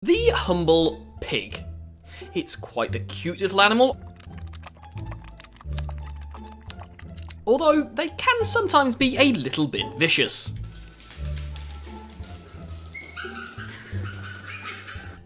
The humble pig. It's quite the cute little animal, although they can sometimes be a little bit vicious.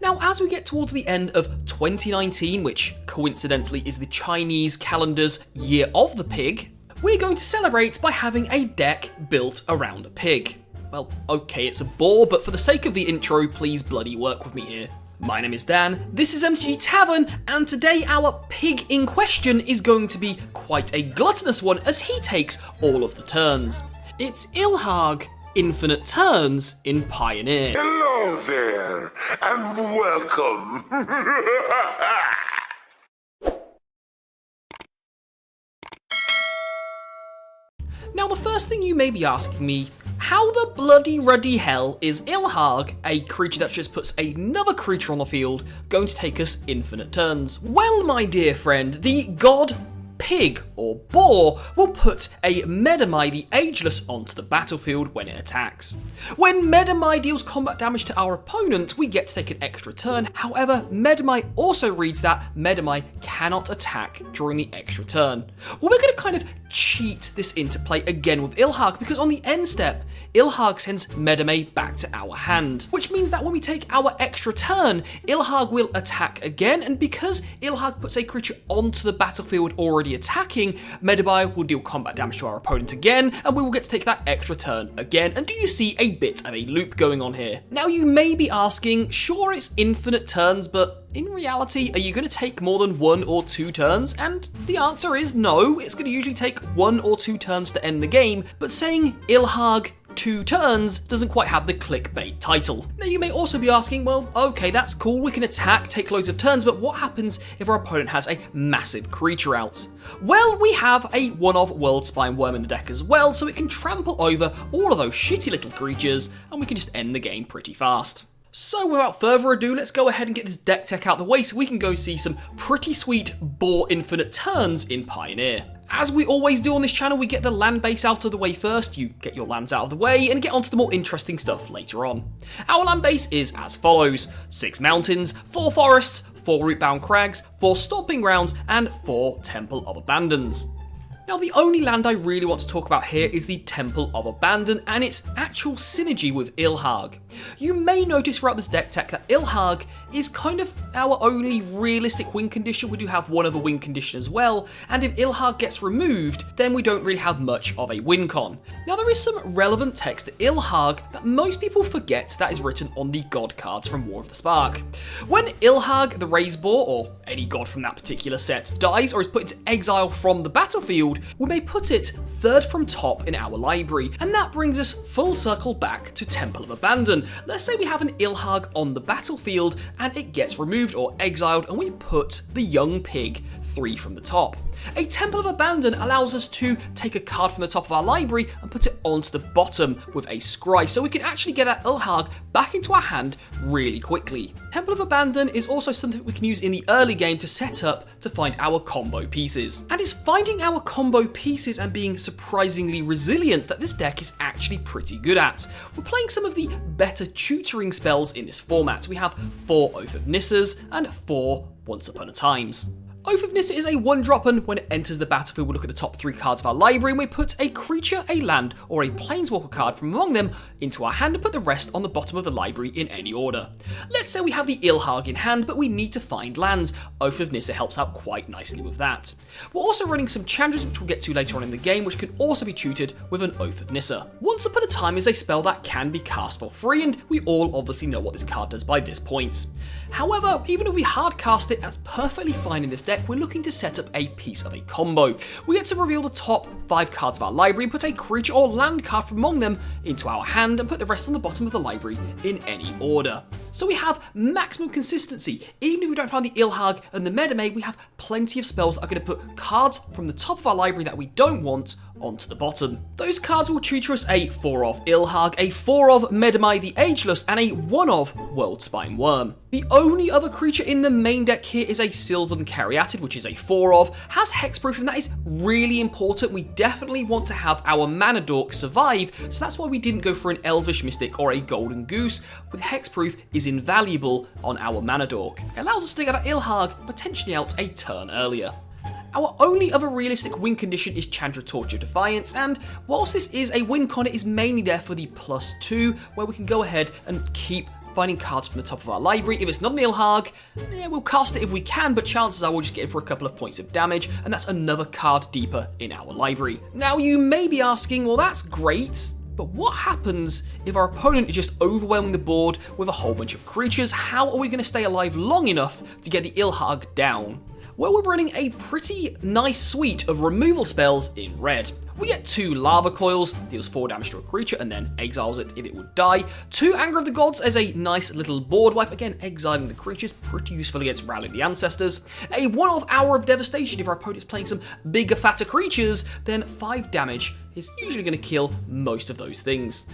Now, as we get towards the end of 2019, which coincidentally is the Chinese calendar's Year of the Pig, we're going to celebrate by having a deck built around a pig. Well, okay, it's a bore, but for the sake of the intro, please bloody work with me here. My name is Dan, this is MTG Tavern, and today our pig in question is going to be quite a gluttonous one as he takes all of the turns. It's ILHARG, Infinite Turns in Pioneer. Hello there, and welcome. Now, the first thing you may be asking me, how the bloody ruddy hell is ILHARG, a creature that just puts another creature on the field, going to take us infinite turns? Well, my dear friend, the god pig or boar will put a Medamai the Ageless onto the battlefield when it attacks. When Medamai deals combat damage to our opponent, we get to take an extra turn. However, Medamai also reads that Medamai cannot attack during the extra turn. Well, we're going to kind of cheat this into play again with ILHARG, because on the end step, ILHARG sends Medamai back to our hand, which means that when we take our extra turn, ILHARG will attack again, and because ILHARG puts a creature onto the battlefield already attacking, Medamai will deal combat damage to our opponent again, and we will get to take that extra turn again. And do you see a bit of a loop going on here? Now, you may be asking, sure, it's infinite turns, but in reality, are you going to take more than 1 or 2 turns? And the answer is no, it's going to usually take 1 or 2 turns to end the game, but saying ILHARG 2 turns doesn't quite have the clickbait title. Now, you may also be asking, well, okay, that's cool, we can attack, take loads of turns, but what happens if our opponent has a massive creature out? Well, we have a one-of World Spine Worm in the deck as well, so it can trample over all of those shitty little creatures, and we can just end the game pretty fast. So without further ado, let's go ahead and get this deck tech out of the way so we can go see some pretty sweet boar infinite turns in Pioneer. As we always do on this channel, we get the land base out of the way first, you get your lands out of the way, and get onto the more interesting stuff later on. Our land base is as follows: 6 mountains, 4 forests, 4 root-bound crags, 4 stomping grounds, and 4 Temple of Abandons. Now, the only land I really want to talk about here is the Temple of Abandon and its actual synergy with ILHARG. You may notice throughout this deck tech that ILHARG is kind of our only realistic win condition. We do have one other win condition as well, and if ILHARG gets removed, then we don't really have much of a win con. Now, there is some relevant text to ILHARG that most people forget that is written on the god cards from War of the Spark. When ILHARG the Raised Boar, or any god from that particular set, dies or is put into exile from the battlefield, we may put it 3rd from top in our library, and that brings us full circle back to Temple of Abandon. Let's say we have an ILHARG on the battlefield and it gets removed or exiled, and we put the young pig 3 from the top. A Temple of Abandon allows us to take a card from the top of our library and put it onto the bottom with a scry, so we can actually get that ILHARG back into our hand really quickly. Temple of Abandon is also something we can use in the early game to set up to find our combo pieces. And it's finding our combo pieces and being surprisingly resilient that this deck is actually pretty good at. We're playing some of the better tutoring spells in this format. We have 4 Oath of Nissas and 4 Once Upon a Times. Oath of Nissa is a 1-drop, and when it enters the battlefield, we look at the top 3 cards of our library and we put a creature, a land, or a planeswalker card from among them into our hand and put the rest on the bottom of the library in any order. Let's say we have the ILHARG in hand, but we need to find lands. Oath of Nissa helps out quite nicely with that. We're also running some Chandras, which we'll get to later on in the game, which can also be tutored with an Oath of Nissa. Once Upon a Time is a spell that can be cast for free, and we all obviously know what this card does by this point. However, even if we hard cast it, that's perfectly fine in this deck. We're looking to set up a piece of a combo. We get to reveal the top 5 cards of our library and put a creature or land card from among them into our hand and put the rest on the bottom of the library in any order. So we have maximum consistency. Even if we don't find the ILHARG and the Medamai, we have plenty of spells that are going to put cards from the top of our library that we don't want onto the bottom. Those cards will tutor us a 4 of ILHARG, a 4 of Medamai the Ageless, and a 1 of Worldspine Worm. The only other creature in the main deck here is a Sylvan Caryatid, which is a 4 of, has hexproof, and that is really important. We definitely want to have our mana dork survive, so that's why we didn't go for an Elvish Mystic or a Golden Goose, with hexproof is invaluable on our mana dork. It allows us to get our ILHARG potentially out a turn earlier. Our only other realistic win condition is Chandra Torch of Defiance, and whilst this is a win con, it is mainly there for the +2, where we can go ahead and keep finding cards from the top of our library. If it's not an ILHARG, we'll cast it if we can, but chances are we'll just get it for a couple of points of damage, and that's another card deeper in our library. Now you may be asking, well that's great, but what happens if our opponent is just overwhelming the board with a whole bunch of creatures? How are we going to stay alive long enough to get the ILHARG down? Well, we're running a pretty nice suite of removal spells in red. We get 2 Lava Coils, deals 4 damage to a creature and then exiles it if it would die. 2 Anger of the Gods as a nice little board wipe, again exiling the creatures, pretty useful against Rally the Ancestors. A 1 of Hour of Devastation if our opponent's playing some bigger, fatter creatures, then 5 damage is usually going to kill most of those things.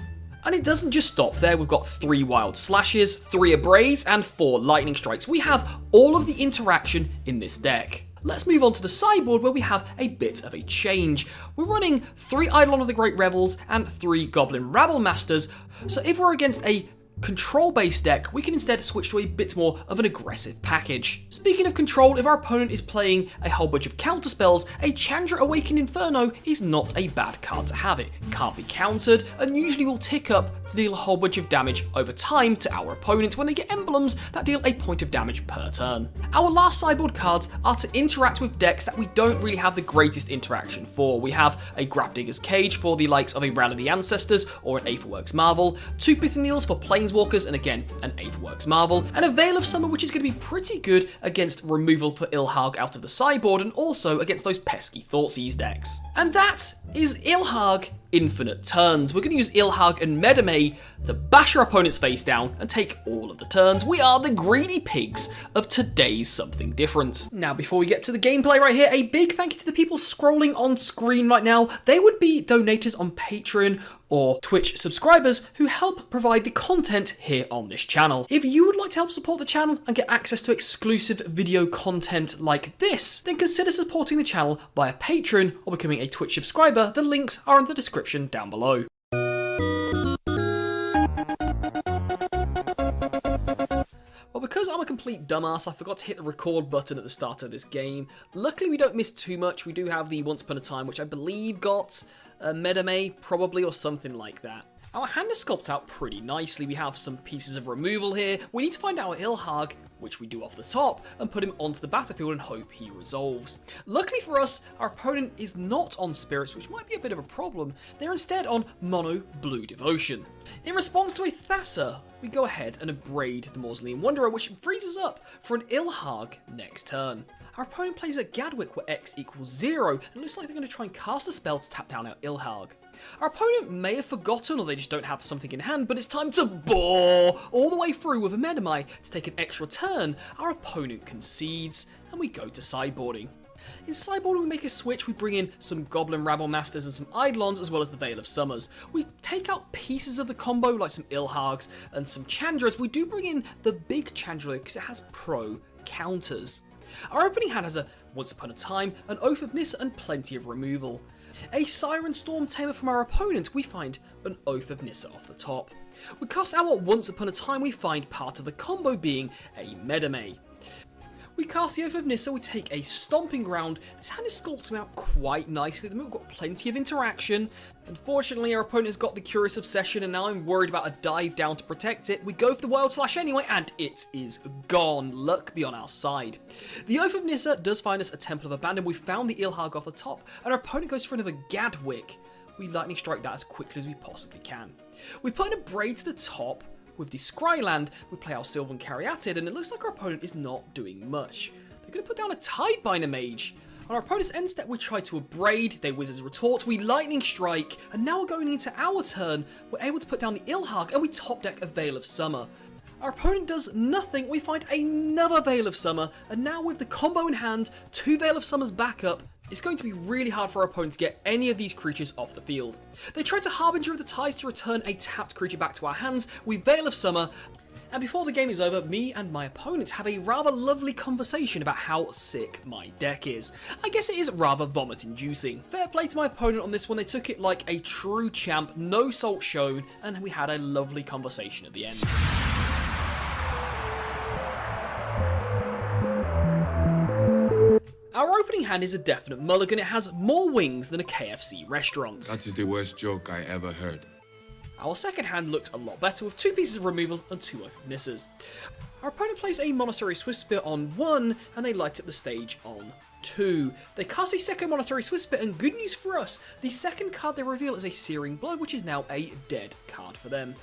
And it doesn't just stop there. We've got 3 Wild Slashes, 3 Abrades, and 4 Lightning Strikes. We have all of the interaction in this deck. Let's move on to the sideboard where we have a bit of a change. We're running 3 Eidolon of the Great Revels and 3 Goblin Rabble Masters, so if we're against a control-based deck, we can instead switch to a bit more of an aggressive package. Speaking of control, if our opponent is playing a whole bunch of counter spells, a Chandra Awakened Inferno is not a bad card to have. It can't be countered, and usually will tick up to deal a whole bunch of damage over time to our opponent when they get emblems that deal a point of damage per turn. Our last sideboard cards are to interact with decks that we don't really have the greatest interaction for. We have a Grafdigger's Cage for the likes of a Rally the Ancestors or an Aetherworks Marvel, 2 Pithaniels for Planeswalkers, and again, an Aetherworks Marvel, and a Veil of Summer, which is going to be pretty good against removal for ILHARG out of the sideboard, and also against those pesky Thoughtseize decks. And that is ILHARG Infinite Turns. We're going to use ILHARG and Medamay to bash our opponent's face down and take all of the turns. We are the greedy pigs of today's Something Different. Now, before we get to the gameplay right here, a big thank you to the people scrolling on screen right now. They would be donators on Patreon or Twitch subscribers who help provide the content here on this channel. If you would like to help support the channel and get access to exclusive video content like this, then consider supporting the channel via Patreon or becoming a Twitch subscriber. The links are in the description down below. Well, because I'm a complete dumbass, I forgot to hit the record button at the start of this game. Luckily, we don't miss too much. We do have the Once Upon a Time, which I believe got Medamay, probably, or something like that. Our hand is sculpted out pretty nicely. We have some pieces of removal here. We need to find our ILHARG, which we do off the top, and put him onto the battlefield and hope he resolves. Luckily for us, our opponent is not on Spirits, which might be a bit of a problem. They're instead on Mono Blue Devotion. In response to a Thassa, we go ahead and abrade the Mausoleum Wanderer, which frees us up for an ILHARG next turn. Our opponent plays a Gadwick where X equals 0, and it looks like they're going to try and cast a spell to tap down our ILHARG. Our opponent may have forgotten, or they just don't have something in hand, but it's time to bore all the way through with a Medamay to take an extra turn. Our opponent concedes, and we go to sideboarding. In sideboarding, we make a switch. We bring in some Goblin Rabble Masters and some Eidolons, as well as the Veil of Summers. We take out pieces of the combo, like some ILHARGs and some Chandras. We do bring in the big Chandra because it has pro counters. Our opening hand has a Once Upon a Time, an Oath of Nissa, and plenty of removal. A Siren Storm Tamer from our opponent, we find an Oath of Nissa off the top. We cast our Once Upon a Time, we find part of the combo being a Medamay. We cast the Oath of Nissa, we take a Stomping Ground. This hand is sculpting out quite nicely. At the moment, we've got plenty of interaction. Unfortunately, our opponent has got the Curious Obsession, and now I'm worried about a dive down to protect it. We go for the Wild Slash anyway, and it is gone. Luck be on our side. The Oath of Nissa does find us a Temple of Abandon. We found the ILHARG off the top, and our opponent goes for another Gadwick. We Lightning Strike that as quickly as we possibly can. We put in a Braid to the top. With the Scryland, we play our Sylvan Caryatid, and it looks like our opponent is not doing much. They're going to put down a Tidebinder Mage. On our opponent's end step, we try to abrade, they Wizard's Retort, we Lightning Strike, and now we're going into our turn. We're able to put down the ILHARG, and we top deck a Veil of Summer. Our opponent does nothing, we find another Veil of Summer, and now with the combo in hand, 2 Veil of Summers back up, It's going to be really hard for our opponent to get any of these creatures off the field. They try to Harbinger of the Tides to return a tapped creature back to our hands with Veil of Summer, and before the game is over, me and my opponent have a rather lovely conversation about how sick my deck is. I guess it is rather vomit-inducing. Fair play to my opponent on this one, they took it like a true champ, no salt shown, and we had a lovely conversation at the end. Our opening hand is a definite mulligan. It has more wings than a KFC restaurant. That is the worst joke I ever heard. Our second hand looked a lot better with 2 pieces of removal and 2 Oath of Nissas. Our opponent plays a Monastery Swiftspear on 1 and they light up the stage on 2. They cast a second Monastery Swiftspear, and good news for us, the second card they reveal is a Searing Blood, which is now a dead card for them.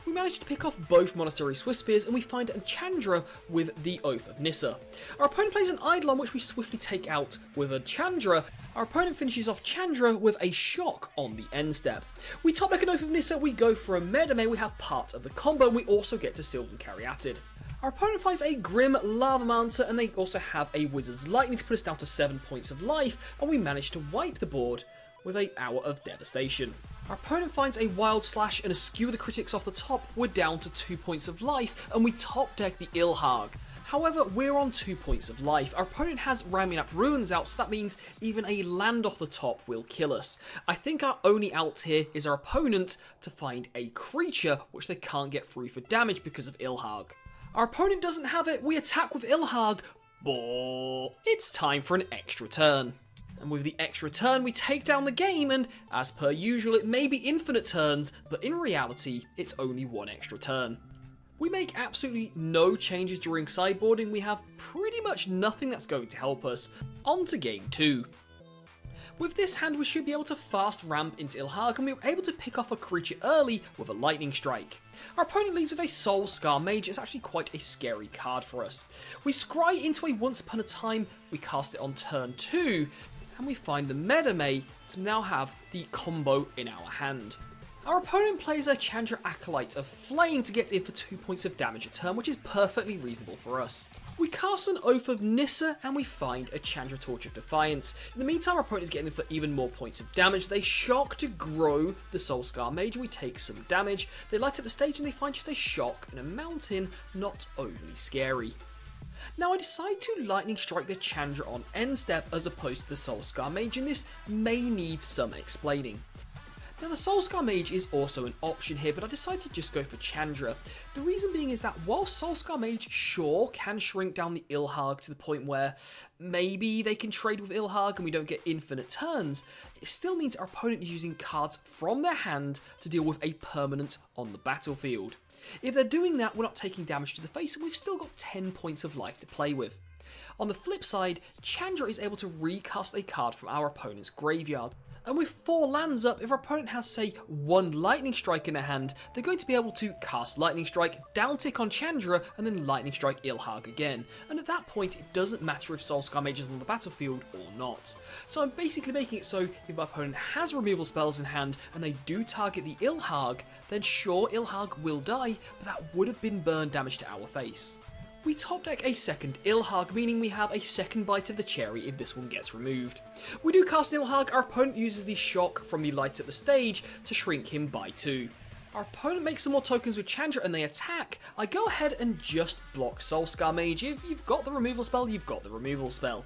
We managed to pick off both Monastery Swiftspears and we find a Chandra with the Oath of Nissa. Our opponent plays an Eidolon, which we swiftly take out with a Chandra. Our opponent finishes off Chandra with a Shock on the end step. We top deck an Oath of Nissa, we go for a Medame, we have part of the combo, and we also get to Sylvan Caryatid. Our opponent finds a Grim Lavamancer, and they also have a Wizard's Lightning to put us down to 7 points of life, and we manage to wipe the board with an Hour of Devastation. Our opponent finds a Wild Slash and a Skewer the Critics off the top. We're down to 2 points of life, and we top deck the ILHARG. However, we're on 2 points of life. Our opponent has Ramunap Ruins out, so that means even a land off the top will kill us. I think our only out here is our opponent to find a creature which they can't get through for damage because of ILHARG. Our opponent doesn't have it, we attack with ILHARG, but it's time for an extra turn. And with the extra turn, we take down the game, and as per usual, it may be infinite turns, but in reality, it's only 1 extra turn. We make absolutely no changes during sideboarding. We have pretty much nothing that's going to help us. On to game 2. With this hand, we should be able to fast ramp into ILHARG, and we were able to pick off a creature early with a Lightning Strike. Our opponent leads with a Soul Scar Mage. It's actually quite a scary card for us. We scry into a Once Upon a Time, we cast it on turn 2, and we find the Medame to now have the combo in our hand. Our opponent plays a Chandra Acolyte of Flame to get in for 2 points of damage a turn, which is perfectly reasonable for us. We cast an Oath of Nissa and we find a Chandra Torch of Defiance. In the meantime, our opponent is getting in for even more points of damage. They shock to grow the Soul Scar Mage and we take some damage. They light up the stage and they find just a shock and a mountain, not overly scary. Now I decide to Lightning Strike the Chandra on end step as opposed to the Soul Scar Mage, and this may need some explaining. Now the Soul Scar Mage is also an option here, but I decided to just go for Chandra. The reason being is that while Soul Scar Mage sure can shrink down the ILHARG to the point where maybe they can trade with ILHARG and we don't get infinite turns, it still means our opponent is using cards from their hand to deal with a permanent on the battlefield. If they're doing that, we're not taking damage to the face and we've still got 10 points of life to play with. On the flip side, Chandra is able to recast a card from our opponent's graveyard. And with 4 lands up, if our opponent has, say, 1 Lightning Strike in their hand, they're going to be able to cast Lightning Strike, down tick on Chandra, and then Lightning Strike ILHARG again. And at that point, it doesn't matter if Soul Scar Mage is on the battlefield or not. So I'm basically making it so if my opponent has removal spells in hand and they do target the ILHARG, then sure, ILHARG will die, but that would have been burn damage to our face. We top deck a second ILHARG, meaning we have a second bite of the cherry if this one gets removed. We do cast ILHARG, our opponent uses the shock from the light at the stage to shrink him by 2. Our opponent makes some more tokens with Chandra and they attack. I go ahead and just block Soul Scar Mage. If you've got the removal spell, you've got the removal spell.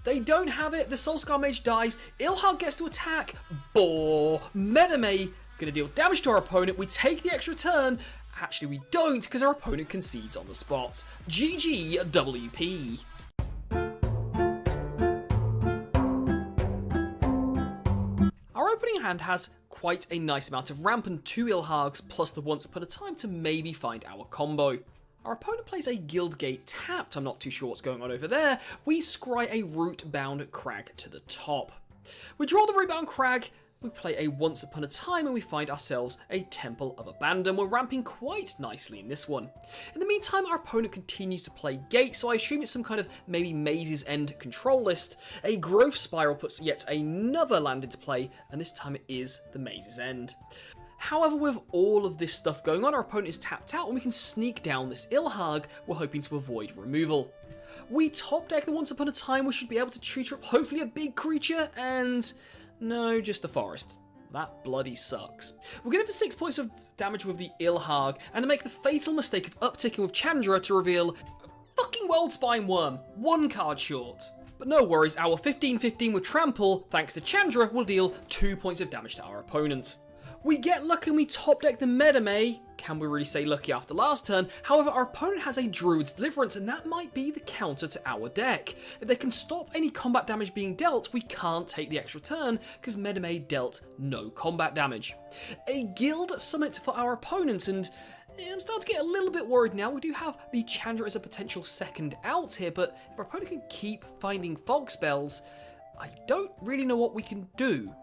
They don't have it, the Soul Scar Mage dies, ILHARG gets to attack, Medame gonna deal damage to our opponent, we take the extra turn. Actually, we don't, because our opponent concedes on the spot. GG WP. Our opening hand has quite a nice amount of ramp and 2 ILHARGs plus the Once Upon a Time to maybe find our combo. Our opponent plays a Guildgate tapped, I'm not too sure what's going on over there. We scry a Root-bound Crag to the top. We draw the Root-bound Crag, we play a Once Upon a Time and we find ourselves a Temple of Abandon. We're ramping quite nicely in this one. In the meantime, our opponent continues to play Gate, so I assume it's some kind of maybe Maze's End control list. A Growth Spiral puts yet another land into play, and this time it is the Maze's End. However, with all of this stuff going on, our opponent is tapped out and we can sneak down this ILHARG. We're hoping to avoid removal. We top deck the Once Upon a Time. We should be able to tutor up hopefully a big creature, and no, just a forest. That bloody sucks. We're getting for 6 points of damage with the ILHARG and to make the fatal mistake of upticking with Chandra to reveal a fucking World Spine Worm, 1 card short. But no worries, our 15/15 with Trample, thanks to Chandra, will deal 2 points of damage to our opponent. We get lucky and we top deck the Medame. Can we really say lucky after last turn? However, our opponent has a Druid's Deliverance, and that might be the counter to our deck. If they can stop any combat damage being dealt, we can't take the extra turn, because Medame dealt no combat damage. A Guild Summit for our opponent, and I'm starting to get a little bit worried now. We do have the Chandra as a potential second out here, but if our opponent can keep finding fog spells, I don't really know what we can do.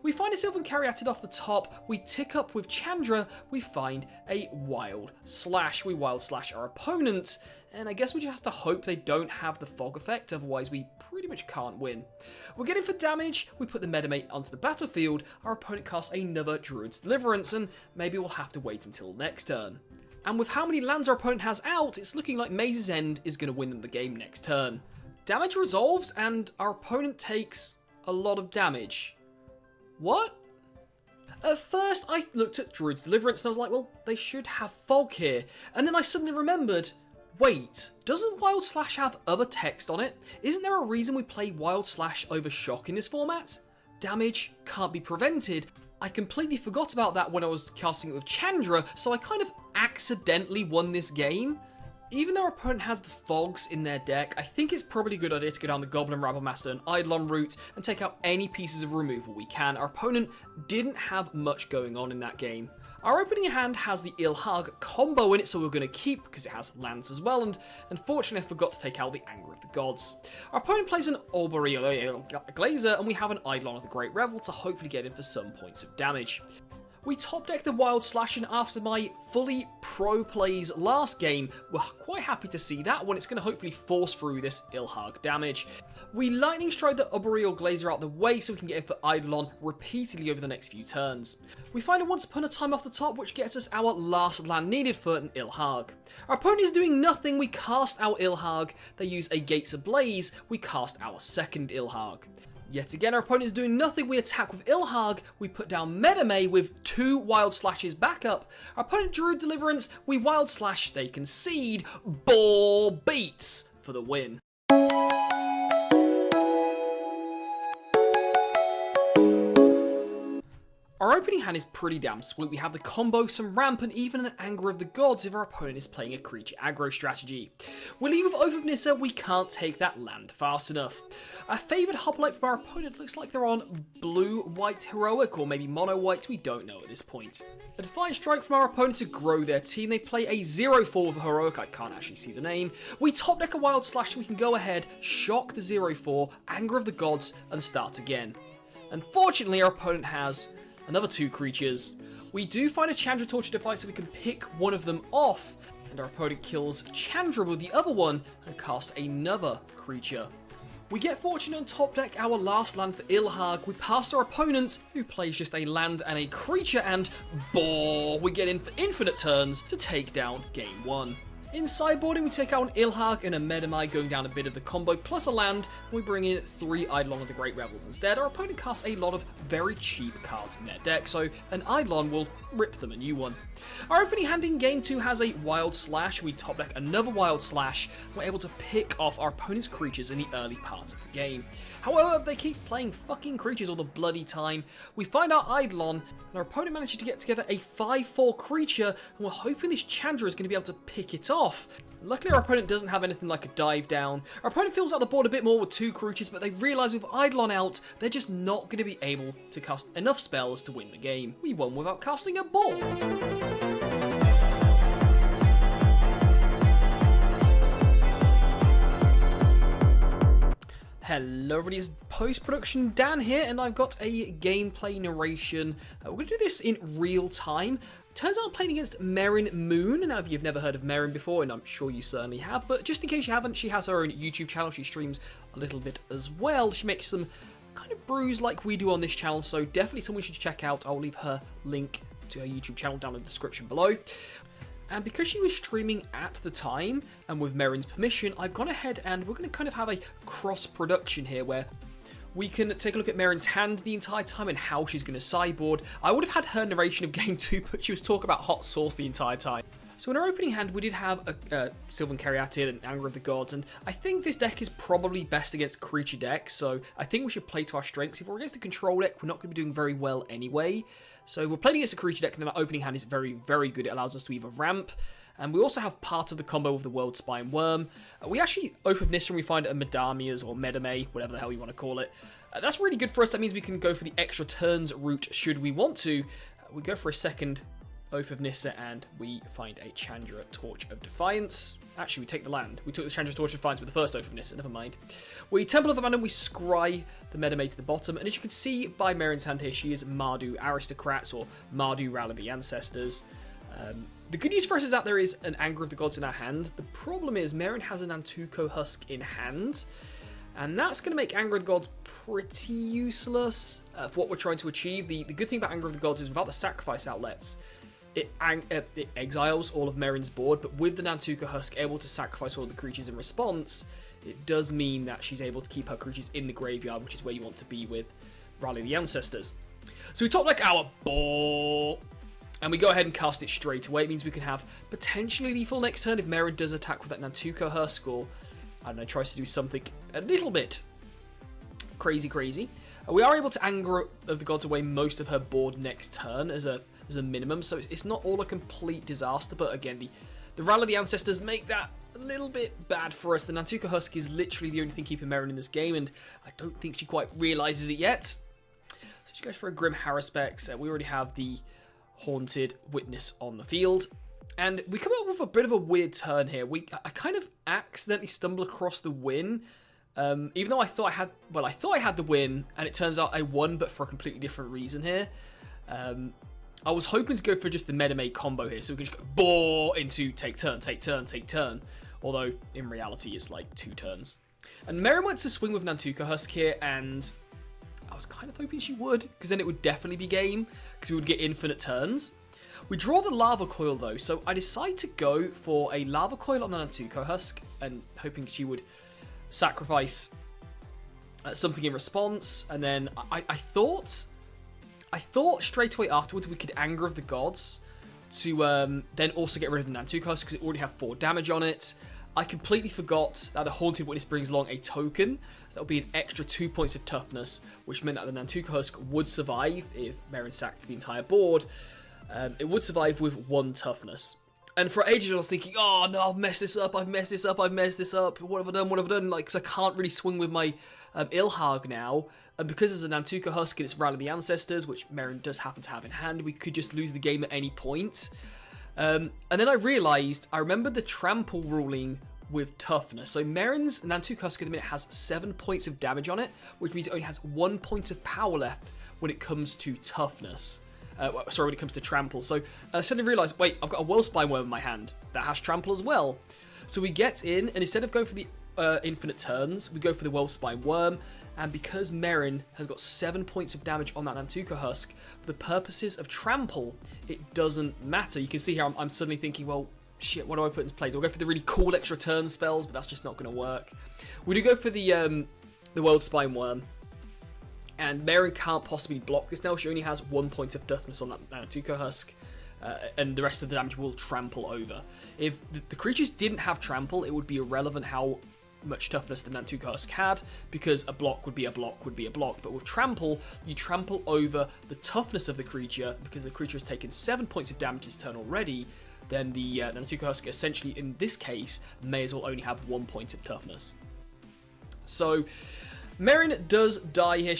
We find a Sylvan Caryatid off the top, we tick up with Chandra, we find a Wild Slash. We Wild Slash our opponent, and I guess we just have to hope they don't have the fog effect, otherwise we pretty much can't win. We're getting for damage, we put the Medamate onto the battlefield, our opponent casts another Druid's Deliverance, and maybe we'll have to wait until next turn. And with how many lands our opponent has out, it's looking like Maze's End is going to win them the game next turn. Damage resolves, and our opponent takes a lot of damage. What? At first, I looked at Druid's Deliverance and I was like, well, they should have fog here. And then I suddenly remembered, wait, doesn't Wild Slash have other text on it? Isn't there a reason we play Wild Slash over Shock in this format? Damage can't be prevented. I completely forgot about that when I was casting it with Chandra, so I kind of accidentally won this game. Even though our opponent has the fogs in their deck, I think it's probably a good idea to go down the Goblin Rabblemaster and Eidolon route and take out any pieces of removal we can. Our opponent didn't have much going on in that game. Our opening hand has the ILHARG combo in it, so we're going to keep because it has lands as well, and unfortunately I forgot to take out the Anger of the Gods. Our opponent plays an Arboreal Glazer, and we have an Eidolon of the Great Revel to hopefully get in for some points of damage. We top deck the Wild Slash, and after my fully pro plays last game, we're quite happy to see that when it's going to hopefully force through this ILHARG damage. We Lightning Strike the Arboreal Glazer out the way so we can get in for Eidolon repeatedly over the next few turns. We find a Once Upon a Time off the top, which gets us our last land needed for an ILHARG. Our opponent is doing nothing, we cast our ILHARG, they use a Gates Ablaze, we cast our second ILHARG. Yet again, our opponent is doing nothing. We attack with ILHARG. We put down Medame with 2 Wild Slashes back up. Our opponent Druid Deliverance. We Wild Slash. They concede. Ball beats for the win. Our opening hand is pretty damn sweet. We have the combo, some ramp, and even an Anger of the Gods if our opponent is playing a creature aggro strategy. We leave with Oath of Nissa. We can't take that land fast enough. Our favoured hoplite from our opponent looks like they're on blue-white heroic, or maybe mono-white, we don't know at this point. A Defiant Strike from our opponent to grow their team. They play a 0/4 with a heroic, I can't actually see the name. We top deck a Wild Slash so we can go ahead, shock the 0/4, Anger of the Gods, and start again. Unfortunately, our opponent has another 2 creatures. We do find a Chandra Torture Device so we can pick one of them off, and our opponent kills Chandra with the other one and casts another creature. We get fortunate and top deck our last land for ILHARG. We pass our opponent, who plays just a land and a creature, and we get in for infinite turns to take down game 1. In sideboarding, we take out an ILHARG and a Medamai, going down a bit of the combo plus a land, and we bring in 3 Eidolon of the Great Revels instead. Our opponent casts a lot of very cheap cards in their deck, so an Eidolon will rip them a new one. Our opening hand in game 2 has a Wild Slash. We top deck another Wild Slash. We're able to pick off our opponent's creatures in the early parts of the game. However, they keep playing fucking creatures all the bloody time. We find our Eidolon, and our opponent manages to get together a 5/4 creature, and we're hoping this Chandra is going to be able to pick it off. Luckily, our opponent doesn't have anything like a dive down. Our opponent fills out the board a bit more with 2 creatures, but they realise with Eidolon out, they're just not going to be able to cast enough spells to win the game. We won without casting a ball. Hello everybody, it's post-production Dan here, and I've got a gameplay narration. We're going to do this in real time. Turns out I'm playing against Merrin Moon. Now, if you've never heard of Merrin before, and I'm sure you certainly have, but just in case you haven't, she has her own YouTube channel. She streams a little bit as well. She makes some kind of brews like we do on this channel, so definitely someone you should check out. I'll leave her link to her YouTube channel down in the description below. And because she was streaming at the time, and with Merrin's permission, I've gone ahead and we're going to kind of have a cross-production here where we can take a look at Merrin's hand the entire time and how she's going to sideboard. I would have had her narration of game 2, but she was talking about hot sauce the entire time. So in our opening hand, we did have a Sylvan Caryatid and Anger of the Gods, and I think this deck is probably best against creature decks, so I think we should play to our strengths. If we're against a control deck, we're not going to be doing very well anyway. So if we're playing against a creature deck, then our opening hand is very, very good. It allows us to either ramp, and we also have part of the combo with the World Spine Worm. We actually, Oath of Nissa, and we find a Madamia's or Medame, whatever the hell you want to call it. That's really good for us. That means we can go for the extra turns route should we want to. We go for a second Oath of Nissa, and we find a Chandra Torch of Defiance. Actually, we take the land. We took the Chandra Torch of Defiance with the first Oath of Nissa, never mind. We Temple of Abandon, we scry the Medame to the bottom, and as you can see by Merrin's hand here, she is Mardu Aristocrats, or Mardu Rally the Ancestors. The good news for us is that there is an Anger of the Gods in our hand. The problem is Merrin has an Nantuko Husk in hand, and that's going to make Anger of the Gods pretty useless for what we're trying to achieve. The good thing about Anger of the Gods is without the sacrifice outlets, it exiles all of Merrin's board, but with the Nantuko Husk able to sacrifice all the creatures in response, it does mean that she's able to keep her creatures in the graveyard, which is where you want to be with Rally the Ancestors. So we top deck our ball, and we go ahead and cast it straight away. It means we can have potentially lethal next turn if Merrin does attack with that Nantuko Husk, or, I don't know, tries to do something a little bit crazy. We are able to Anger of the Gods away most of her board next turn as a minimum, so it's not all a complete disaster, but again, the Rally of the Ancestors make that a little bit bad for us. The Nantuko Husk is literally the only thing keeping Merrin in this game, and I don't think she quite realises it yet. So she goes for a Grim Haruspex. We already have the Haunted Witness on the field, and we come up with a bit of a weird turn here. I kind of accidentally stumble across the win, even though I thought I had the win, and it turns out I won, but for a completely different reason here. I was hoping to go for just the Medame combo here, so we can just go bore into take turn, although in reality it's like 2 turns. And Merrin went to swing with Nantuko Husk here, and I was kind of hoping she would, because then it would definitely be game, because we would get infinite turns. We draw the Lava Coil though, so I decide to go for a Lava Coil on the Nantuko Husk, and hoping she would sacrifice something in response, and then I thought straight away afterwards we could Anger of the Gods to then also get rid of the Nantuko Husk, because it already have 4 damage on it. I completely forgot that the Haunted Witness brings along a token. That would be an extra 2 points of toughness, which meant that the Nantuko Husk would survive if Merrin sacked the entire board. It would survive with 1 toughness. And for ages I was thinking, oh no, I've messed this up, What have I done? Like, because I can't really swing with my ILHARG now. And because there's a Nantuko Husk and it's Rally the Ancestors, which Merrin does happen to have in hand, we could just lose the game at any point. And then I realised, I remember the trample ruling with toughness. So Merrin's Nantuko Husk at the minute has 7 points of damage on it, which means it only has 1 point of power left when it comes to toughness. When it comes to trample. So I suddenly realised, wait, I've got a World Spine Worm in my hand that has trample as well. So we get in, and instead of going for the infinite turns, we go for the World Spine Worm. And because Merrin has got 7 points of damage on that Nantuko Husk, for the purposes of trample, it doesn't matter. You can see here I'm suddenly thinking, well, shit, what do I put into play? Do I go for the really cool extra turn spells? But that's just not going to work. We do go for the World Spine Worm. And Merrin can't possibly block this now. She only has 1 point of toughness on that Nantuko Husk. And the rest of the damage will trample over. If the creatures didn't have trample, it would be irrelevant how much toughness the Nantuko Husk had, because a block would be a block. But with trample, you trample over the toughness of the creature, because the creature has taken 7 points of damage this turn already. Then the Nantuko Husk, essentially in this case, may as well only have 1 point of toughness. So Merrin does die here.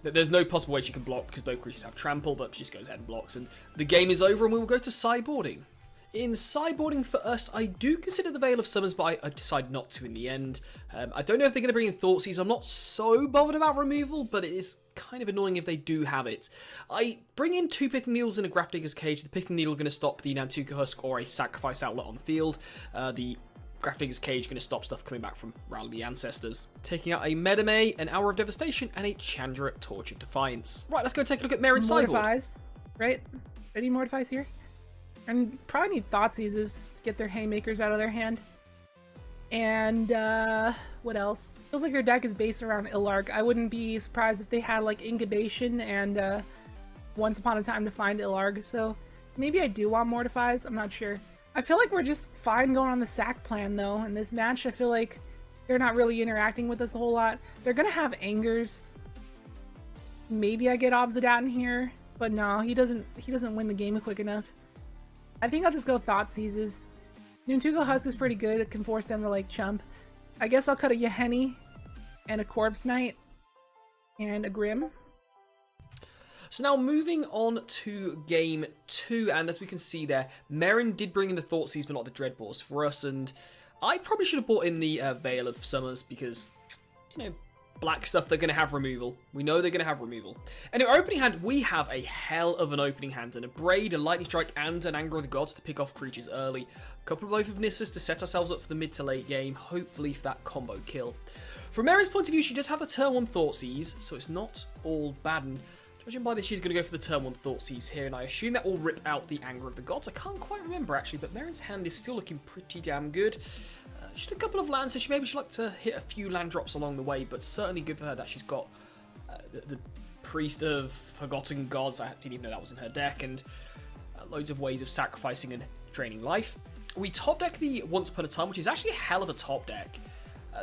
There's no possible way she can block because both creatures have trample, but she just goes ahead and blocks, and the game is over, and we will go to sideboarding. In sideboarding for us, I do consider the Veil of Summers, but I decide not to in the end. I don't know if they're going to bring in Thoughtseize. I'm not so bothered about removal, but it is kind of annoying if they do have it. I bring in 2 Pithing Needles in a Grafdigger's Cage. The Pithing Needle are going to stop the Nantuko Husk or a Sacrifice Outlet on the field. The Grafdigger's Cage going to stop stuff coming back from Rally the Ancestors. Taking out a Medame, an Hour of Devastation, and a Chandra Torch of Defiance. Right, let's go take a look at Merrin's sideboard. Mortifies, right? Any Mortifies here? And probably need Thoughtseizes to get their Haymakers out of their hand. And, what else? Feels like their deck is based around ILHARG. I wouldn't be surprised if they had, like, Incubation and, Once Upon a Time to find ILHARG. So, maybe I do want Mortifies. I'm not sure. I feel like we're just fine going on the sack plan, though. In this match, I feel like they're not really interacting with us a whole lot. They're gonna have Angers. Maybe I get Obsidat in here, but no, he doesn't win the game quick enough. I think I'll just go Thoughtseizes. Nuntugo Husk is pretty good. It can force them to, like, chump. I guess I'll cut a Yahenni and a Corpse Knight and a Grim. So now moving on to game 2, and as we can see there, Merrin did bring in the Thoughtseize but not the Dreadballs for us, and I probably should have bought in the Veil of Summers because, you know, black stuff, they're going to have removal. We know they're going to have removal. And in our opening hand, we have a hell of an opening hand, and a Braid, a Lightning Strike, and an Anger of the Gods to pick off creatures early. A couple of Oath of Nissas to set ourselves up for the mid to late game, hopefully for that combo kill. From Merrin's point of view, she does have the turn 1 Thoughtseize, so it's not all bad, and judging by this, she's going to go for the turn 1 Thoughtseize here, and I assume that will rip out the Anger of the Gods. I can't quite remember, actually, but Merrin's hand is still looking pretty damn good. Just a couple of lands, so maybe she'd like to hit a few land drops along the way, but certainly good for her that she's got the Priest of Forgotten Gods. I didn't even know that was in her deck, and loads of ways of sacrificing and draining life. We top deck the Once Upon a Time, which is actually a hell of a top deck.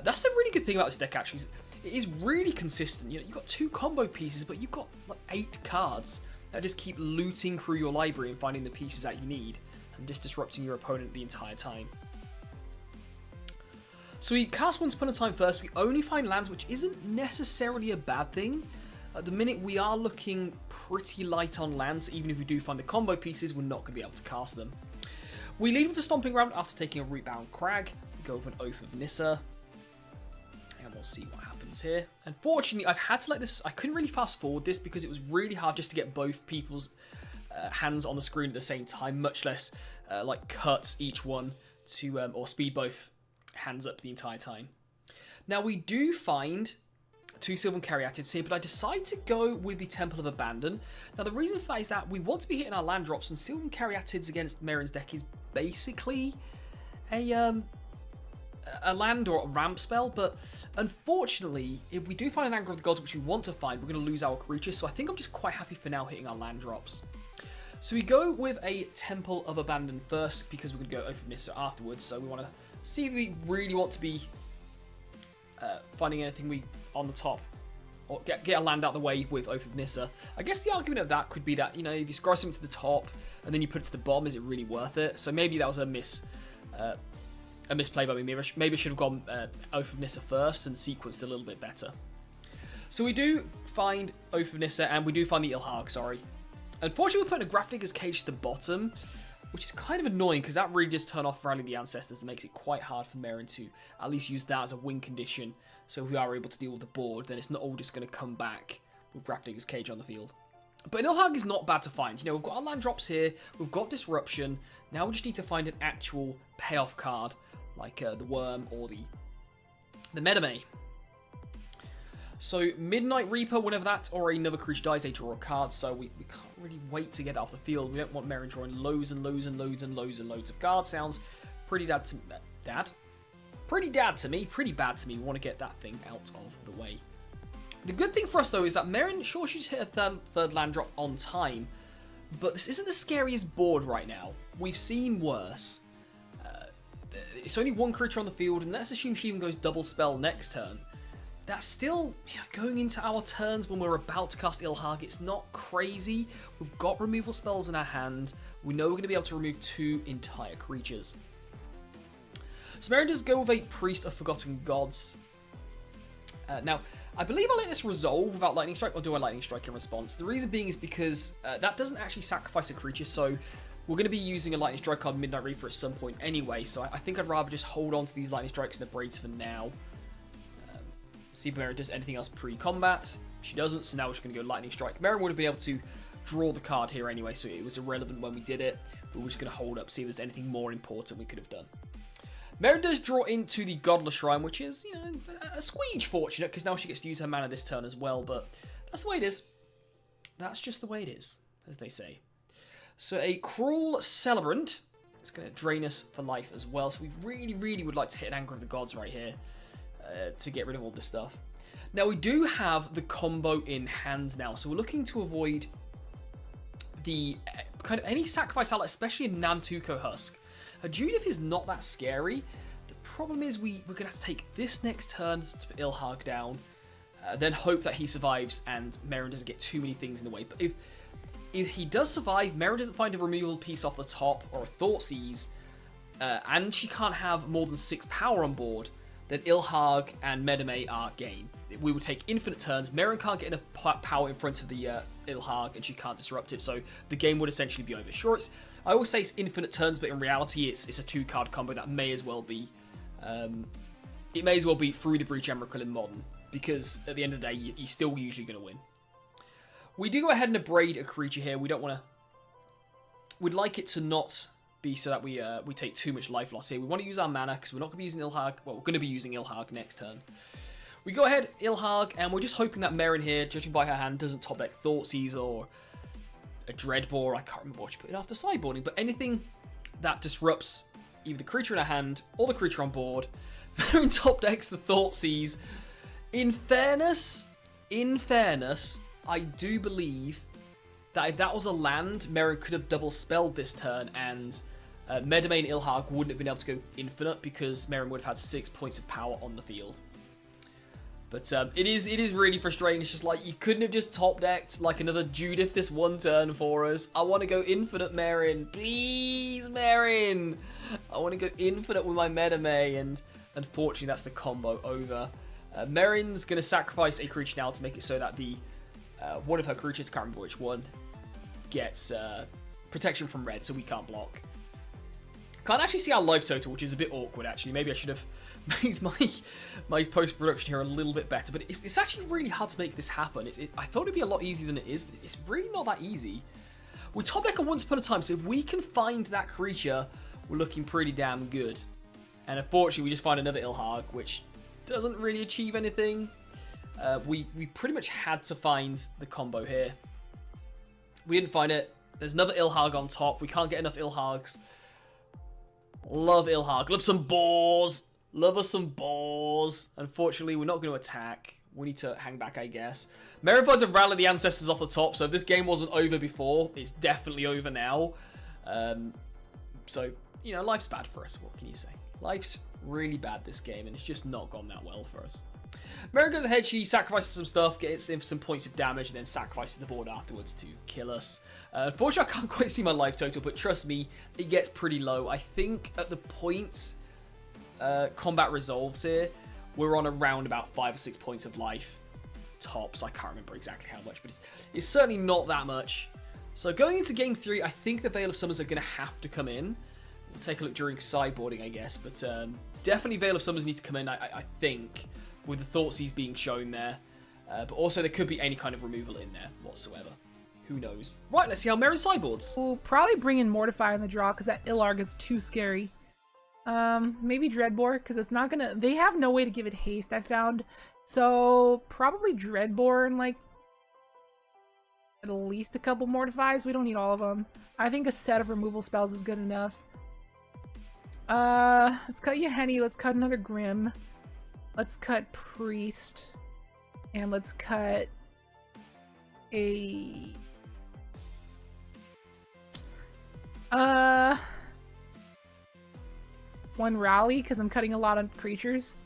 That's the really good thing about this deck, actually. It is really consistent. You know, you've got 2 combo pieces, but you've got like 8 cards that just keep looting through your library and finding the pieces that you need, and just disrupting your opponent the entire time. So we cast Once Upon a Time first. We only find lands, which isn't necessarily a bad thing. At the minute, we are looking pretty light on lands. Even if we do find the combo pieces, we're not going to be able to cast them. We lead with a Stomping Ground after taking a Rootbound Crag. We go with an Oath of Nissa. And we'll see what happens here. Unfortunately, I've had to let this... I couldn't really fast forward this because it was really hard just to get both people's hands on the screen at the same time, much less like cut each one to or speed both hands up the entire time. Now we do find 2 Sylvan Caryatids here, but I decide to go with the Temple of Abandon. Now the reason for that is that we want to be hitting our land drops, and Sylvan Caryatids against Merrin's deck is basically a land or a ramp spell, but unfortunately, if we do find an Anger of the Gods, which we want to find, we're going to lose our creatures, so I think I'm just quite happy for now hitting our land drops. So we go with a Temple of Abandon first, because we're going to go Oath of Nissa afterwards, so we want to see if we really want to be finding anything on the top, or get a land out of the way with Oath of Nissa. I guess the argument of that could be that, you know, if you scroll something to the top and then you put it to the bottom, is it really worth it? So maybe that was a misplay by me. Maybe I should have gone Oath of Nissa first and sequenced a little bit better. So we do find Oath of Nissa, and we do find the ILHARG, sorry. Unfortunately, we're putting a Grafdigger's Cage to the bottom, which is kind of annoying because that really does turn off Rally the Ancestors and makes it quite hard for Merrin to at least use that as a win condition. So if we are able to deal with the board, then it's not all just going to come back with Grafdigger's Cage on the field. But ILHARG is not bad to find. You know, we've got our land drops here, we've got Disruption. Now we just need to find an actual payoff card, like the Worm or the Medame. So Midnight Reaper, whenever that or another creature dies, they draw a card, so we can't really wait to get off the field. We don't want Merrin drawing loads and loads and loads and loads and loads of cards. Sounds pretty dad to me. Pretty bad to me. We want to get that thing out of the way. The good thing for us, though, is that Merrin, sure, she's hit a third land drop on time, but this isn't the scariest board right now. We've seen worse. It's only 1 creature on the field, and let's assume she even goes double spell next turn. That's still, you know, going into our turns when we're about to cast ILHARG. It's not crazy. We've got removal spells in our hand. We know we're going to be able to remove 2 entire creatures. So Merrin does go with a Priest of Forgotten Gods. Now, I believe I'll let this resolve without Lightning Strike, or do I Lightning Strike in response? The reason being is because that doesn't actually sacrifice a creature, so we're going to be using a Lightning Strike card Midnight Reaper at some point anyway, so I think I'd rather just hold on to these Lightning Strikes and the Braids for now. See if Merrin does anything else pre-combat. She doesn't, so now we're just going to go Lightning Strike. Merrin would have been able to draw the card here anyway, so it was irrelevant when we did it. But we're just going to hold up, see if there's anything more important we could have done. Merrin does draw into the Godless Shrine, which is, you know, a squeege fortunate, because now she gets to use her mana this turn as well, but that's the way it is. That's just the way it is, as they say. So a Cruel Celebrant is going to drain us for life as well, so we really, really would like to hit an Anger of the Gods right here to get rid of all this stuff. Now, we do have the combo in hand now, so we're looking to avoid the kind of any sacrifice outlet, especially in Nantuko Husk. Judith is not that scary. The problem is we're going to have to take this next turn to put ILHARG down, then hope that he survives and Merrin doesn't get too many things in the way. But if he does survive, Merrin doesn't find a removal piece off the top or a Thoughtseize, and she can't have more than 6 power on board, then ILHARG and Medame are game. We will take infinite turns. Merrin can't get enough power in front of the ILHARG, and she can't disrupt it, so the game would essentially be over. Sure, I always say it's infinite turns, but in reality, it's a 2-card combo that may as well be. It may as well be Through the Breach Emrakul in Modern, because at the end of the day, you're still usually going to win. We do go ahead and abrade a creature here. We don't want to. We'd like it to not be so that we take too much life loss here. We want to use our mana because we're not going to be using ILHARG. Well, we're going to be using ILHARG next turn. We go ahead, ILHARG, and we're just hoping that Merrin here, judging by her hand, doesn't top deck Thoughtseize or a Dreadbore. I can't remember what she put in after sideboarding, but anything that disrupts either the creature in her hand or the creature on board. Merrin top decks the Thoughtseize. In fairness, I do believe that if that was a land, Merrin could have double spelled this turn, and Medame and ILHARG wouldn't have been able to go infinite because Merrin would have had 6 points of power on the field. But it is really frustrating. It's just like, you couldn't have just top decked like another Judith this one turn for us. I want to go infinite, Merrin. Please, Merrin. I want to go infinite with my Medame, and unfortunately that's the combo over. Merrin's going to sacrifice a creature now to make it so that the one of her creatures, can't remember which one, gets protection from red, so we can't block. Can't actually see our life total, which is a bit awkward, actually. Maybe I should have made my post-production here a little bit better, but it's actually really hard to make this happen. I thought it'd be a lot easier than it is, but it's really not that easy. We top deck a Once Upon a Time, so if we can find that creature, we're looking pretty damn good. And unfortunately, we just find another ILHARG, which doesn't really achieve anything. We pretty much had to find the combo here. We didn't find it. There's another ILHARG on top. We can't get enough ILHARGs. Love ILHARG. Love some boars. Love us some boars. Unfortunately, we're not going to attack. We need to hang back, I guess. Merrin finds a Rally the Ancestors off the top, so if this game wasn't over before, it's definitely over now. So, you know, life's bad for us. What can you say? Life's really bad this game, and it's just not gone that well for us. Merrin goes ahead, she sacrifices some stuff, gets in some points of damage, and then sacrifices the board afterwards to kill us. Unfortunately, I can't quite see my life total, but trust me, it gets pretty low. I think at the point combat resolves here, we're on around about 5 or 6 points of life tops. I can't remember exactly how much, but it's certainly not that much. So going into game 3, I think the Veil of Summers are going to have to come in. We'll take a look during sideboarding, I guess, but definitely Veil of Summers need to come in, I think, with the Thoughtseize being shown there. But also there could be any kind of removal in there whatsoever. Who knows? Right, let's see how Merrin sideboards. We'll probably bring in Mortify in the draw because that ILHARG is too scary. Maybe Dreadbore because it's not gonna. They have no way to give it haste, I found. So probably Dreadbore and like at least a couple Mortifies. We don't need all of them. I think a set of removal spells is good enough. Let's cut Yahenni. Let's cut another Grim. Let's cut Priest. And let's cut a... one Rally, because I'm cutting a lot of creatures.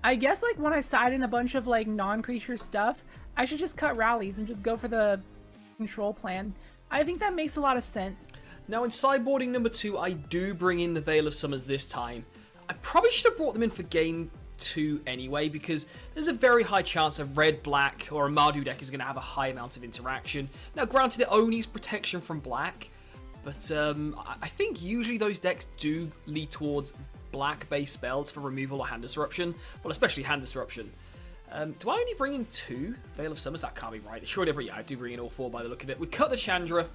I guess, like, when I side in a bunch of, like, non-creature stuff, I should just cut Rallies and just go for the control plan. I think that makes a lot of sense. Now, in sideboarding number 2, I do bring in the Veil of Summers this time. I probably should have brought them in for game 2 anyway, because there's a very high chance a red-black or a Mardu deck is going to have a high amount of interaction. Now, granted, it only needs protection from black, but I think usually those decks do lead towards black-based spells for removal or hand disruption. Well, especially hand disruption. Do I only bring in 2 Veil of Summers? That can't be right. Sure, yeah, I do bring in all 4 by the look of it. We cut the Chandra.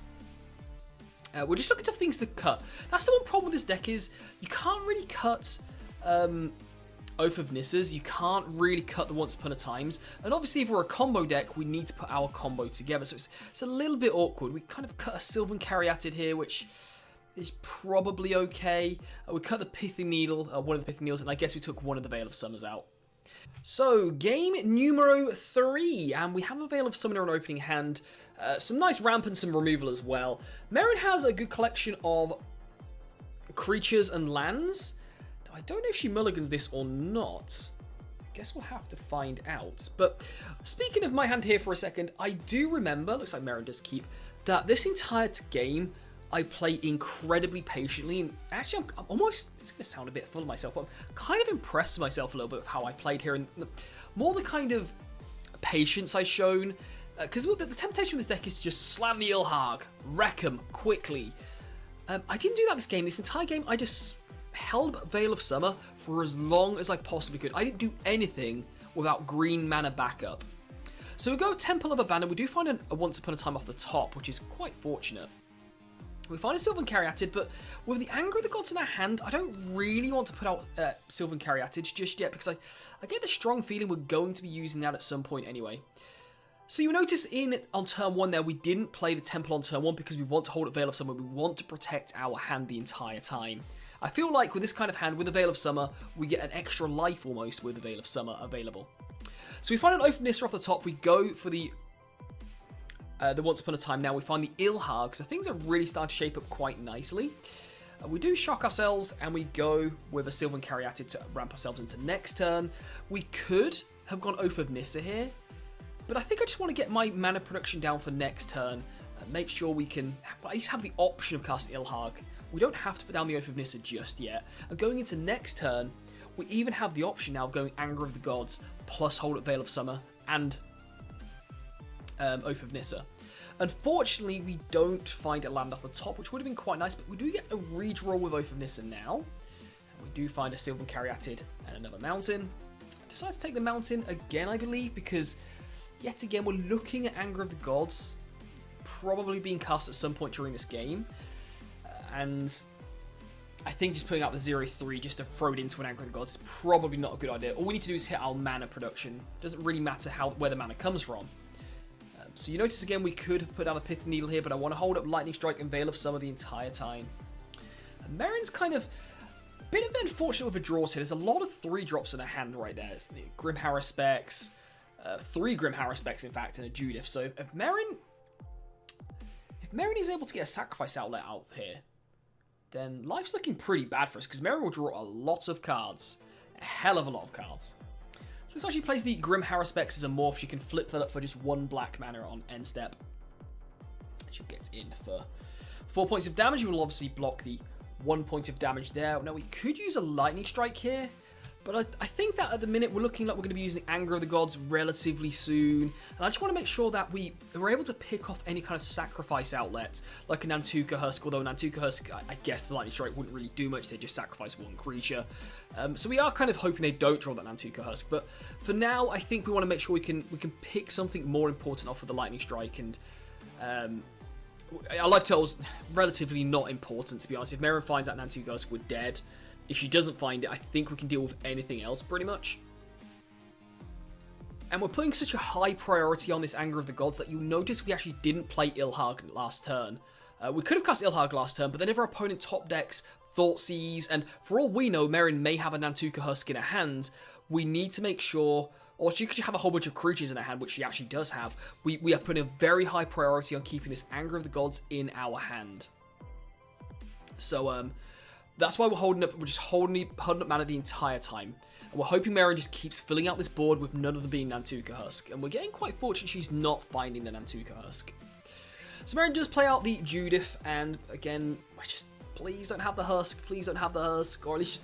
We're just looking for things to cut. That's the one problem with this deck is you can't really cut Oath of Nissas. You can't really cut the Once Upon a Times. And obviously, if we're a combo deck, we need to put our combo together. So it's a little bit awkward. We kind of cut a Sylvan Caryatid here, which is probably okay. We cut the Pithing Needle, one of the Pithing Needles, and I guess we took one of the Veil of Summers out. So, game numero 3, and we have a Veil of Summoner on opening hand, some nice ramp and some removal as well. Merrin has a good collection of creatures and lands. Now, I don't know if she mulligans this or not. I guess we'll have to find out. But speaking of my hand here for a second, I do remember, looks like Merrin does keep, that this entire game I play incredibly patiently, and actually I'm almost, it's going to sound a bit full of myself, but I'm kind of impressed with myself a little bit of how I played here, and more the kind of patience I've shown, because the temptation with this deck is to just slam the ILHARG, wreck them quickly. I didn't do that this game. This entire game I just held Veil of Summer for as long as I possibly could. I didn't do anything without green mana backup. So we go Temple of Abandon. We do find a Once Upon a Time off the top, which is quite fortunate. We find a Sylvan Caryatid, but with the Anger of the Gods in our hand, I don't really want to put out Sylvan Caryatid just yet, because I get the strong feeling we're going to be using that at some point anyway. So you'll notice on turn 1 there, we didn't play the Temple on turn 1 because we want to hold up Veil of Summer. We want to protect our hand the entire time. I feel like with this kind of hand, with the Veil of Summer, we get an extra life almost with the Veil of Summer available. So we find an Oath of Nissa off the top. We go for the Once Upon a Time now. We find the ILHARG, so things are really starting to shape up quite nicely. We do shock ourselves, and we go with a Sylvan Caryatid to ramp ourselves into next turn. We could have gone Oath of Nissa here, but I think I just want to get my mana production down for next turn, and make sure we can at least have the option of casting ILHARG. We don't have to put down the Oath of Nissa just yet. And going into next turn, we even have the option now of going Anger of the Gods, plus hold up Veil of Summer, and Oath of Nissa. Unfortunately, we don't find a land off the top, which would have been quite nice, but we do get a redraw with Oath of Nissa now. And we do find a Sylvan Caryatid and another mountain. I decided to take the mountain again, I believe, because yet again, we're looking at Anger of the Gods, probably being cast at some point during this game. And I think just putting out the 0-3 just to throw it into an Anger of the Gods is probably not a good idea. All we need to do is hit our mana production. Doesn't really matter where the mana comes from. So you notice again, we could have put out a Pithing Needle here, but I want to hold up Lightning Strike and Veil of Summer the entire time. And Merrin's kind of a bit unfortunate with the draws here. There's a lot of 3-drops in her hand right there. It's the Grim Haruspex, 3 Grim Haruspex in fact, and a Judith. So if Merrin is able to get a Sacrifice outlet out here, then life's looking pretty bad for us, because Merrin will draw a lot of cards. A hell of a lot of cards. So this actually plays the Grim Haruspex as a morph. She can flip that up for just 1 black mana on end step. She gets in for 4 points of damage. We will obviously block the 1 point of damage there. Now we could use a Lightning Strike here, but I think that at the minute we're looking like we're going to be using Anger of the Gods relatively soon. And I just want to make sure that we're able to pick off any kind of sacrifice outlet, like a Nantuka Husk, although Nantuka Husk, I guess the Lightning Strike wouldn't really do much. They just sacrifice 1 creature. So we are kind of hoping they don't draw that Nantuka Husk, but for now, I think we want to make sure we can pick something more important off of the Lightning Strike, and our life total's relatively not important, to be honest. If Merrin finds that Nantuka Husk, we're dead. If she doesn't find it, I think we can deal with anything else, pretty much. And we're putting such a high priority on this Anger of the Gods that you'll notice we actually didn't play ILHARG last turn. We could have cast ILHARG last turn, but then if our opponent top decks Thoughtseizes, and for all we know, Merrin may have a Nantuka Husk in her hand, we need to make sure, or she could have a whole bunch of creatures in her hand, which she actually does have. We are putting a very high priority on keeping this Anger of the Gods in our hand. So, that's why we're just holding up mana the entire time. And we're hoping Merrin just keeps filling out this board with none of them being Nantuka Husk. And we're getting quite fortunate she's not finding the Nantuka Husk. So Merrin does play out the Judith, and again, please don't have the Husk, please don't have the Husk, or at least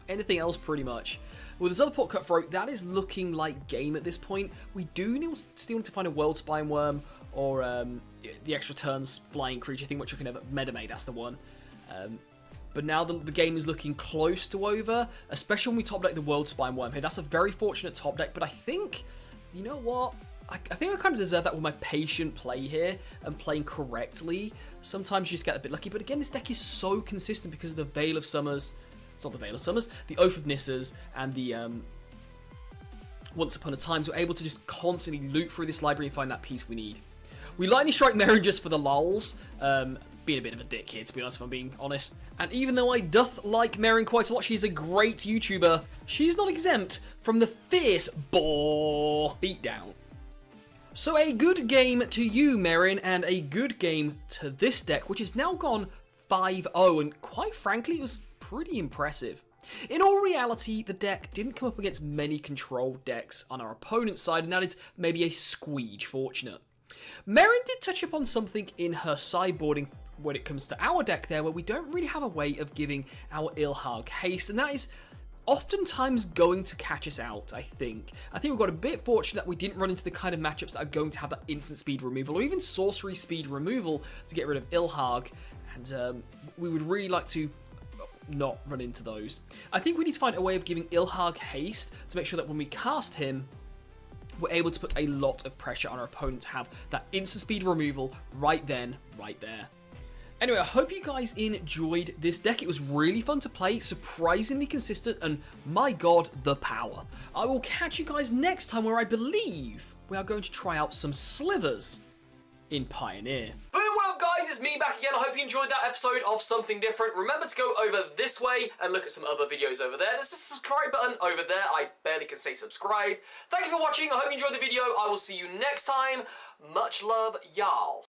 anything else pretty much. With this other pot Cutthroat, that is looking like game at this point. We do still need to find a World Spine Worm, or the extra turns flying creature thing, which I can never, Medamay, that's the one. but now the game is looking close to over, especially when we top deck the World Spine Worm here. That's a very fortunate top deck, but I think, you know what? I think I kind of deserve that with my patient play here and playing correctly. Sometimes you just get a bit lucky, but again, this deck is so consistent because of the Veil of Summers. It's not the Veil of Summers, the Oath of Nissas, and the Once Upon a Time. So we're able to just constantly loot through this library and find that piece we need. We lightning strike Merrin just for the lulz, being a bit of a dick here, to be honest, if I'm being honest. And even though I doth like Merrin quite a lot, she's a great YouTuber, she's not exempt from the fierce boar beatdown. So a good game to you, Merrin, and a good game to this deck, which has now gone 5-0, and quite frankly, it was pretty impressive. In all reality, the deck didn't come up against many control decks on our opponent's side, and that is maybe a squeege fortunate. Merrin did touch upon something in her sideboarding when it comes to our deck there, where we don't really have a way of giving our ILHARG haste, and that is oftentimes going to catch us out, I think. I think we've got a bit fortunate that we didn't run into the kind of matchups that are going to have that instant speed removal, or even sorcery speed removal to get rid of ILHARG, and we would really like to not run into those. I think we need to find a way of giving ILHARG haste to make sure that when we cast him, we're able to put a lot of pressure on our opponent to have that instant speed removal right then, right there. Anyway, I hope you guys enjoyed this deck. It was really fun to play, surprisingly consistent, and my god, the power. I will catch you guys next time where I believe we are going to try out some slivers in Pioneer. Boom, what up guys, it's me back again. I hope you enjoyed that episode of Something Different. Remember to go over this way and look at some other videos over there. There's a subscribe button over there. I barely can say subscribe. Thank you for watching. I hope you enjoyed the video. I will see you next time. Much love, y'all.